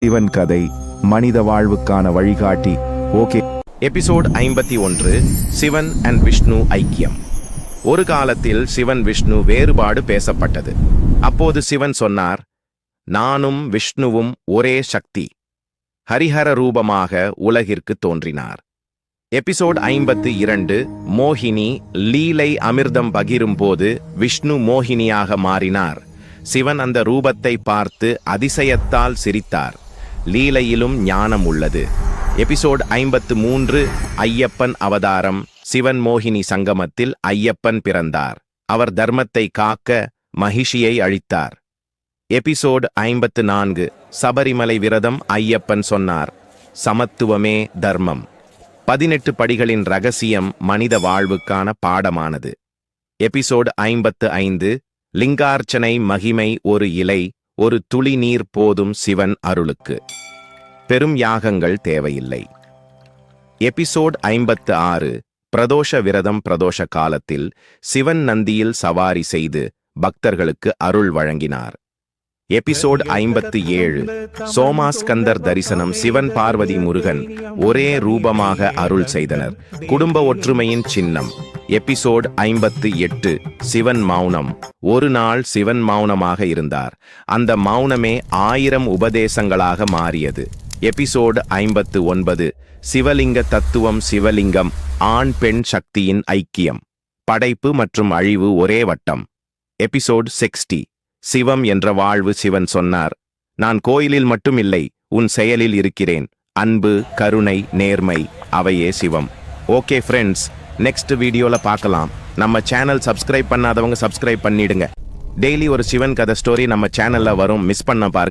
சிவன் கதை மனித வாழ்வுக்கான வழிகாட்டி. Okay. Episode 51 Sivan and Vishnu ஐக்கியம். ஒரு காலத்தில் சிவன் விஷ்ணு வேறுபாடு பேசப்பட்டது. அப்போது சிவன் சொன்னார், நானும் விஷ்ணுவும் ஒரே சக்தி. ஹரிஹர ரூபமாக உலகிற்கு தோன்றினார். எபிசோட் 52 மோகினி லீலை அமிர்தம் பகிரும் போது விஷ்ணு மோகினியாக மாறினார். சிவன் அந்த ரூபத்தை பார்த்து அதிசயத்தால் சிரித்தார். லீலையிலும் ஞானம் உள்ளது. எபிசோட் 53 ஐயப்பன் அவதாரம். சிவன் மோகினி சங்கமத்தில் ஐயப்பன் பிறந்தார். அவர் தர்மத்தை காக்க மகிஷியை அழித்தார். எபிசோட் 54 சபரிமலை விரதம். ஐயப்பன் சொன்னார், சமத்துவமே தர்மம். 18 படிகளின் ரகசியம் மனித வாழ்வுக்கான பாடமானது. எபிசோட் 55 லிங்கார்ச்சனை மகிமை. ஒரு இலை, ஒரு துளி நீர் போதும் சிவன் அருளுக்கு. பெரும் யாகங்கள் தேவையில்லை. எபிசோட் 56 பிரதோஷ விரதம். பிரதோஷ காலத்தில் சிவன் நந்தியில் சவாரி செய்து பக்தர்களுக்கு அருள் வழங்கினார். எபிசோட் 57 சோமாஸ்கந்தர் தரிசனம். சிவன் பார்வதி முருகன் ஒரே ரூபமாக அருள் செய்தனர். குடும்ப ஒற்றுமையின் சின்னம். எபிசோட் 58 சிவன் மௌனம். ஒரு நாள் சிவன் மௌனமாக இருந்தார். அந்த மௌனமே 1000 உபதேசங்களாக மாறியது. எபிசோட் 59 சிவலிங்க தத்துவம். சிவலிங்கம் ஆண் பெண் சக்தியின் ஐக்கியம். படைப்பு மற்றும் அழிவு ஒரே வட்டம். எபிசோட் 60 சிவம் என்ற வாழ்வு. சிவன் சொன்னார், நான் கோயிலில் மட்டும் இல்லை, உன் செயலில் இருக்கிறேன். அன்பு, கருணை, நேர்மை அவையே சிவம். ஓகே ஃப்ரெண்ட்ஸ், நெக்ஸ்ட் வீடியோல பார்க்கலாம். நம்ம சேனல் சப்ஸ்கிரைப் பண்ணாதவங்க சப்ஸ்கிரைப் பண்ணிடுங்க. டெய்லி ஒரு சிவன் கதை ஸ்டோரி நம்ம சேனல்ல வரும், மிஸ் பண்ண பாருங்க.